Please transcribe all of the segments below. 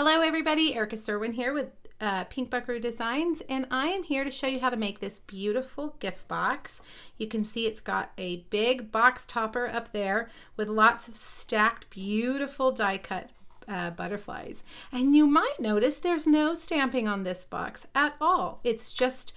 Hello everybody, Erica Serwin here with Pink Buckaroo Designs, and I am here to show you how to make this beautiful gift box. You can see it's got a big box topper up there with lots of stacked beautiful die cut butterflies. And you might notice there's no stamping on this box at all. It's just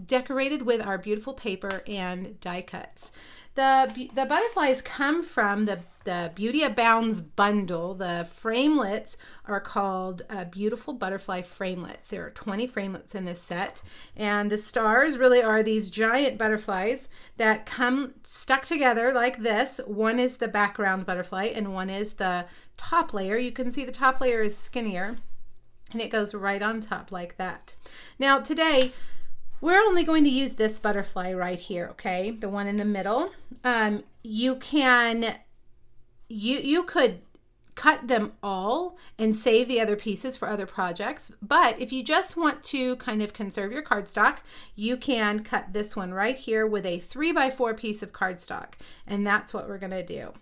decorated with our beautiful paper and die cuts. The butterflies come from the Beauty Abounds bundle. The framelits are called beautiful butterfly framelits. There are 20 framelits in this set, and the stars really are these giant butterflies that come stuck together like this. One is the background butterfly and one is the top layer. You can see the top layer is skinnier and it goes right on top like that. Now today we're only going to use this butterfly right here, okay? The one in the middle. You could cut them all and save the other pieces for other projects, but if you just want to kind of conserve your cardstock, you can cut this one right here with a 3x4 piece of cardstock, and that's what we're gonna do.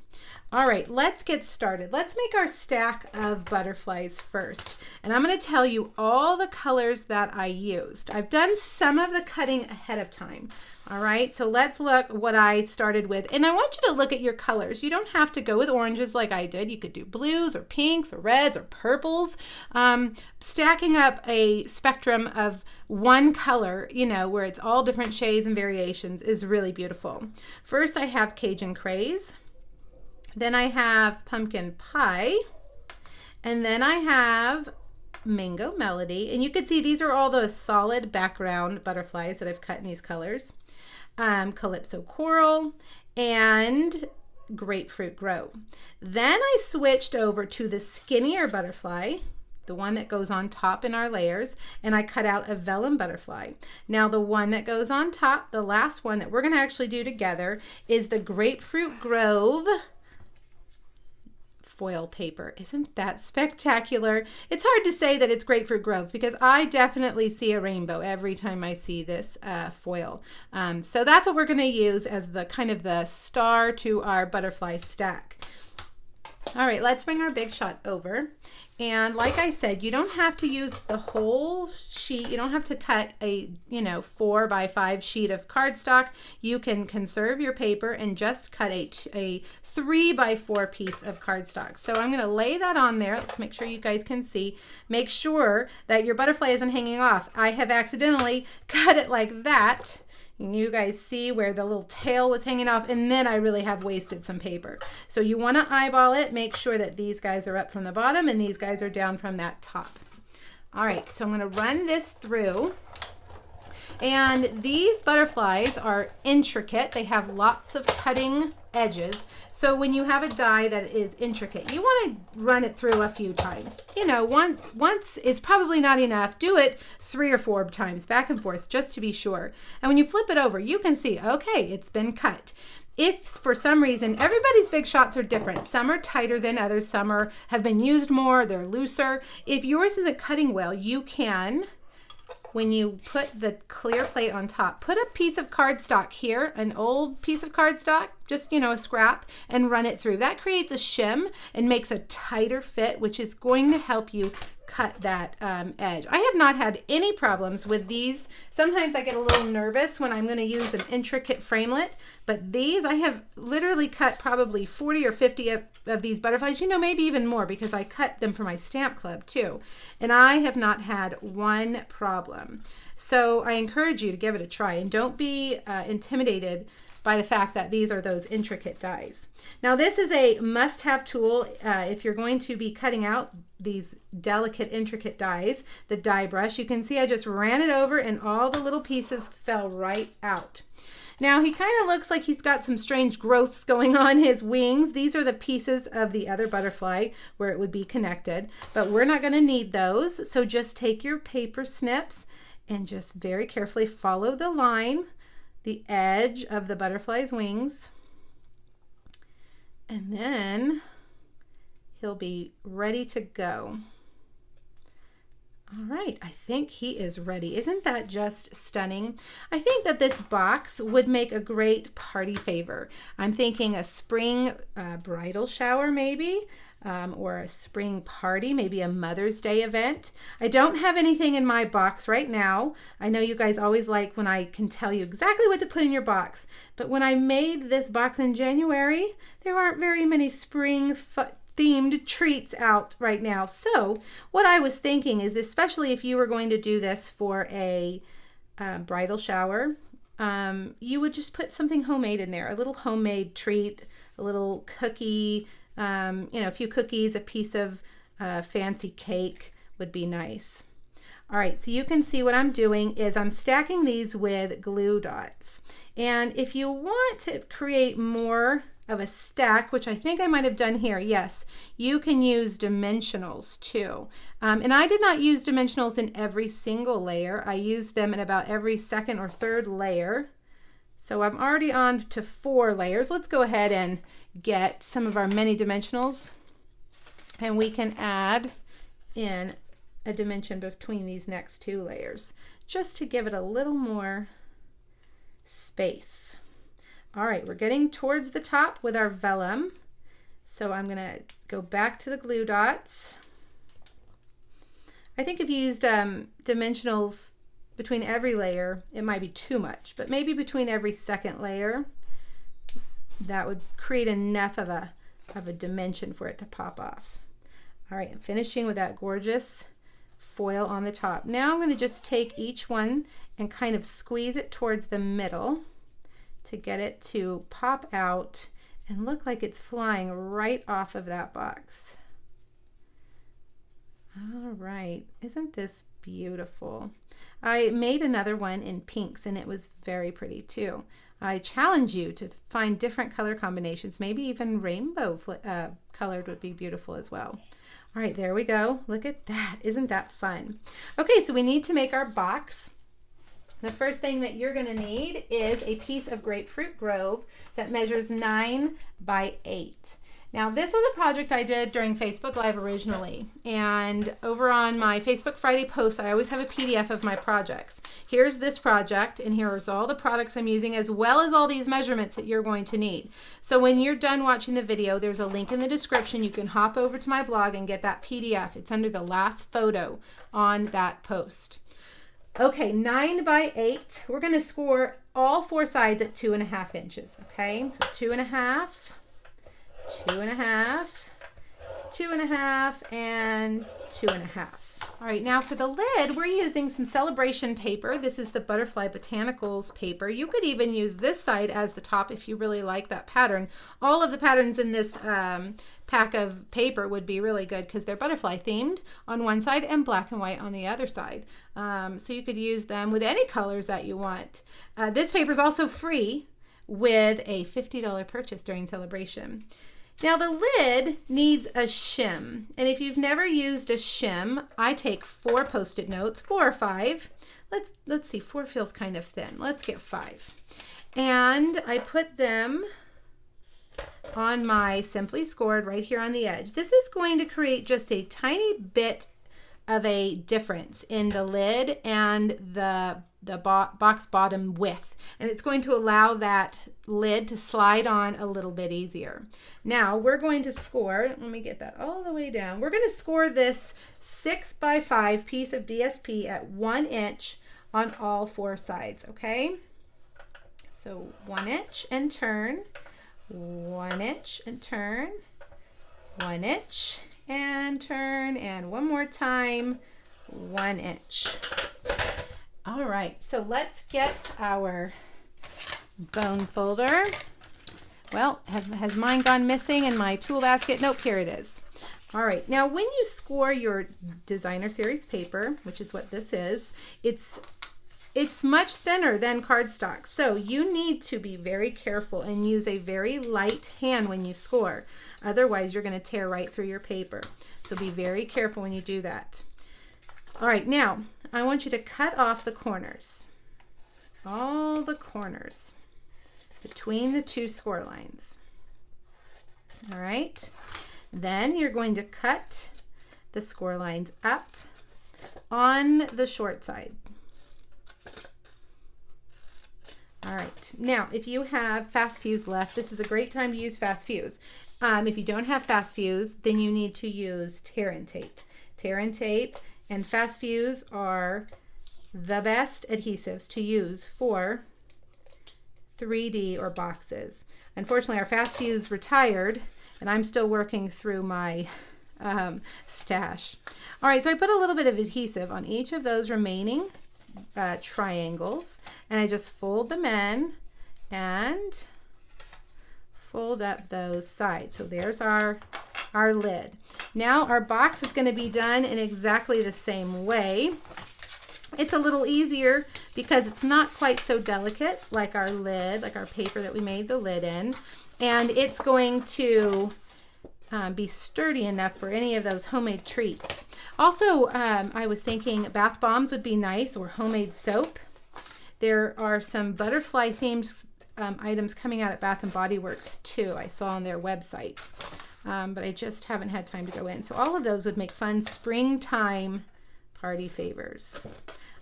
All right, let's get started. Let's make our stack of butterflies first. And I'm going to tell you all the colors that I used. I've done some of the cutting ahead of time. All right, so let's look what I started with. And I want you to look at your colors. You don't have to go with oranges like I did. You could do blues or pinks or reds or purples. Stacking up a spectrum of one color, you know, where it's all different shades and variations is really beautiful. First, I have Cajun Craze. Then I have Pumpkin Pie, and then I have Mango Melody, and you can see these are all those solid background butterflies that I've cut in these colors. Calypso Coral and Grapefruit Grove. Then I switched over to the skinnier butterfly, the one that goes on top in our layers, and I cut out a vellum butterfly. Now the one that goes on top, the last one that we're going to actually do together, is the Grapefruit Grove foil paper. Isn't that spectacular? It's hard to say that it's Grapefruit Grove because I definitely see a rainbow every time I see this foil. So that's what we're going to use as the kind of the star to our butterfly stack. All right, let's bring our big shot over. And like I said, you don't have to use the whole sheet. You don't have to cut a 4x5 sheet of cardstock. You can conserve your paper and just cut a 3x4 piece of cardstock. So I'm going to lay that on there. Let's make sure you guys can see. Make sure that your butterfly isn't hanging off. I have accidentally cut it like that. And you guys see where the little tail was hanging off, and then I really have wasted some paper. So you want to eyeball it, make sure that these guys are up from the bottom and these guys are down from that top. All right, so I'm going to run this through. And these butterflies are intricate. They have lots of cutting edges. So when you have a die that is intricate, you want to run it through a few times. You know, once is probably not enough. Do it 3 or 4 times back and forth just to be sure. And when you flip it over, you can see, okay, it's been cut. If for some reason, everybody's big shots are different. Some are tighter than others. Some have been used more. They're looser. If yours isn't cutting well, you can, when you put the clear plate on top, put a piece of cardstock here, an old piece of cardstock, just, a scrap, and run it through. That creates a shim and makes a tighter fit, which is going to help you cut that edge. I have not had any problems with these. Sometimes I get a little nervous when I'm going to use an intricate framelit, but these, I have literally cut probably 40 or 50 of these butterflies, maybe even more, because I cut them for my stamp club too. And I have not had one problem. So I encourage you to give it a try, and don't be intimidated by the fact that these are those intricate dies. Now this is a must-have tool if you're going to be cutting out these delicate intricate dies. The die brush, you can see I just ran it over and all the little pieces fell right out. Now he kind of looks like he's got some strange growths going on his wings. These are the pieces of the other butterfly where it would be connected, but we're not going to need those. So just take your paper snips and just very carefully follow the line, the edge of the butterfly's wings, and then he'll be ready to go. All right, I think he is ready. Isn't that just stunning? I think that this box would make a great party favor. I'm thinking a spring bridal shower maybe, or a spring party, maybe a Mother's Day event. I don't have anything in my box right now. I know you guys always like when I can tell you exactly what to put in your box, but when I made this box in January, there aren't very many spring themed treats out right now. So what I was thinking is, especially if you were going to do this for a bridal shower, you would just put something homemade in there, a little homemade treat, a little cookie, a few cookies, a piece of fancy cake would be nice. All right, so you can see what I'm doing is I'm stacking these with glue dots. And if you want to create more of a stack, which I think I might have done here, yes, you can use dimensionals too. And I did not use dimensionals in every single layer. I used them in about every second or third layer. So I'm already on to 4 layers. Let's go ahead and get some of our mini dimensionals, and we can add in a dimension between these next 2 layers just to give it a little more space. All right, we're getting towards the top with our vellum. So I'm gonna go back to the glue dots. I think if you used dimensionals between every layer, it might be too much, but maybe between every second layer, that would create enough of a dimension for it to pop off. All right, I'm finishing with that gorgeous foil on the top. Now I'm going to just take each one and kind of squeeze it towards the middle to get it to pop out and look like it's flying right off of that box. All right, isn't this beautiful? I made another one in pinks and it was very pretty too. I challenge you to find different color combinations, maybe even rainbow colored would be beautiful as well. All right, there we go. Look at that. Isn't that fun? Okay, so we need to make our box. The first thing that you're going to need is a piece of Grapefruit Grove that measures 9 by 8. Now this was a project I did during Facebook Live originally, and over on my Facebook Friday posts I always have a PDF of my projects. Here's this project, and here's all the products I'm using, as well as all these measurements that you're going to need. So when you're done watching the video, there's a link in the description. You can hop over to my blog and get that PDF. It's under the last photo on that post. Okay, 9 by 8. We're going to score all 4 sides at 2.5 inches. Okay, so 2.5, 2.5, 2.5, and 2.5. All right, now for the lid, we're using some celebration paper. This is the Butterfly Botanicals paper. You could even use this side as the top if you really like that pattern. All of the patterns in this pack of paper would be really good because they're butterfly themed on one side and black and white on the other side. So you could use them with any colors that you want. This paper is also free with a $50 purchase during celebration. Now the lid needs a shim, and if you've never used a shim, I take 4 Post-it notes, 4 or 5. Let's see, 4 feels kind of thin. Let's get 5. And I put them on my Simply Scored right here on the edge. This is going to create just a tiny bit of a difference in the lid and the box bottom width, and it's going to allow that lid to slide on a little bit easier. Now we're going to score, let me get that all the way down. We're going to score this 6 by 5 piece of DSP at 1 inch on all 4 sides, okay? So 1 inch and turn, 1 inch and turn, 1 inch and turn, and one more time, 1 inch. All right, so let's get our bone folder. Well, has mine gone missing in my tool basket? Nope, here it is. All right, now when you score your designer series paper, which is what this is, it's much thinner than cardstock. So you need to be very careful and use a very light hand when you score. Otherwise, you're going to tear right through your paper. So be very careful when you do that. All right, now I want you to cut off the corners, all the corners between the 2 score lines. All right, then you're going to cut the score lines up on the short side. All right, now if you have fast fuse left, this is a great time to use fast fuse. If you don't have fast fuse, then you need to use tear and tape. Tear and tape and fast fuse are the best adhesives to use for 3D or boxes. Unfortunately, our fast fuse retired, and I'm still working through my stash. All right, so I put a little bit of adhesive on each of those remaining triangles, and I just fold them in and fold up those sides. So there's our lid. Now our box is going to be done in exactly the same way. It's a little easier because it's not quite so delicate like our lid, like our paper that we made the lid in, and it's going to be sturdy enough for any of those homemade treats. Also, I was thinking bath bombs would be nice, or homemade soap. There are some butterfly themed items coming out at Bath and Body Works too. I saw on their website, but I just haven't had time to go in. So all of those would make fun springtime party favors.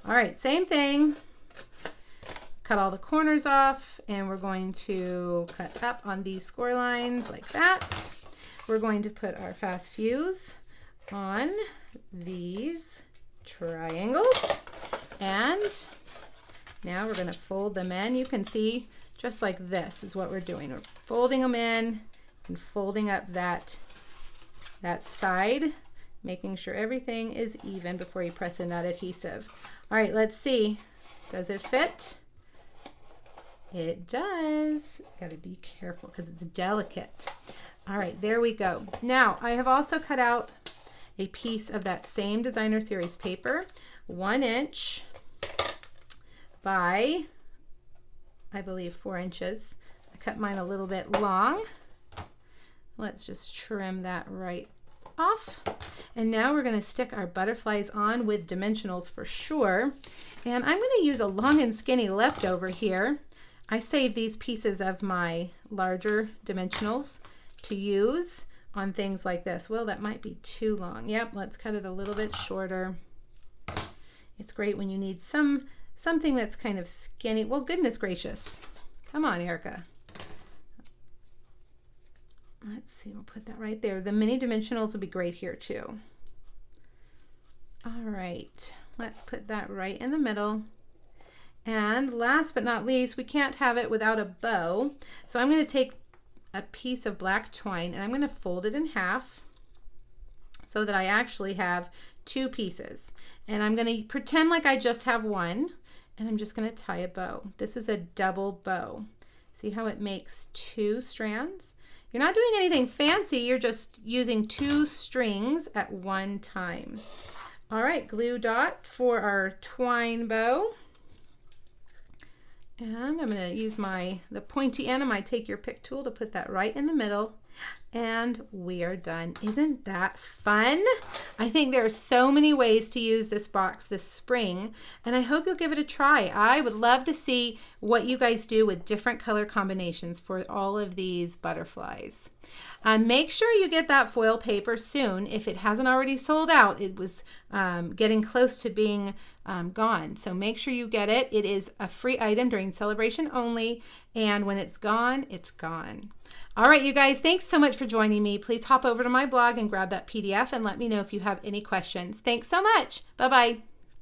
All right, same thing. Cut all the corners off, and we're going to cut up on these score lines like that. We're going to put our fast fuse on these triangles, and now we're going to fold them in. You can see just like this is what we're doing. We're folding them in and folding up that side, making sure everything is even before you press in that adhesive. All right, let's see. Does it fit? It does. Got to be careful because it's delicate. All right, there we go. Now, I have also cut out a piece of that same designer series paper, 1 inch by, I believe, 4 inches. I cut mine a little bit long. Let's just trim that right off. And now we're going to stick our butterflies on with dimensionals for sure. And I'm going to use a long and skinny leftover here. I saved these pieces of my larger dimensionals to use on things like this. Well, that might be too long. Yep, let's cut it a little bit shorter. It's great when you need something that's kind of skinny. Well, goodness gracious. Come on, Erica. Let's see, we'll put that right there. The mini dimensionals will be great here too. All right, let's put that right in the middle. And last but not least, we can't have it without a bow. So I'm going to take a piece of black twine and I'm going to fold it in half so that I actually have 2 pieces. And I'm going to pretend like I just have one, and I'm just going to tie a bow. This is a double bow. See how it makes 2 strands? You're not doing anything fancy, you're just using 2 strings at one time. All right, glue dot for our twine bow. And I'm going to use the pointy end of my Take Your Pick tool to put that right in the middle. And we are done. Isn't that fun? I think there are so many ways to use this box this spring, and I hope you'll give it a try. I would love to see what you guys do with different color combinations for all of these butterflies. Make sure you get that foil paper soon. If it hasn't already sold out, it was getting close to being gone. So make sure you get it. It is a free item during celebration only, and when it's gone, it's gone. All right, you guys, thanks so much for joining me. Please hop over to my blog and grab that PDF and let me know if you have any questions. Thanks so much. Bye-bye.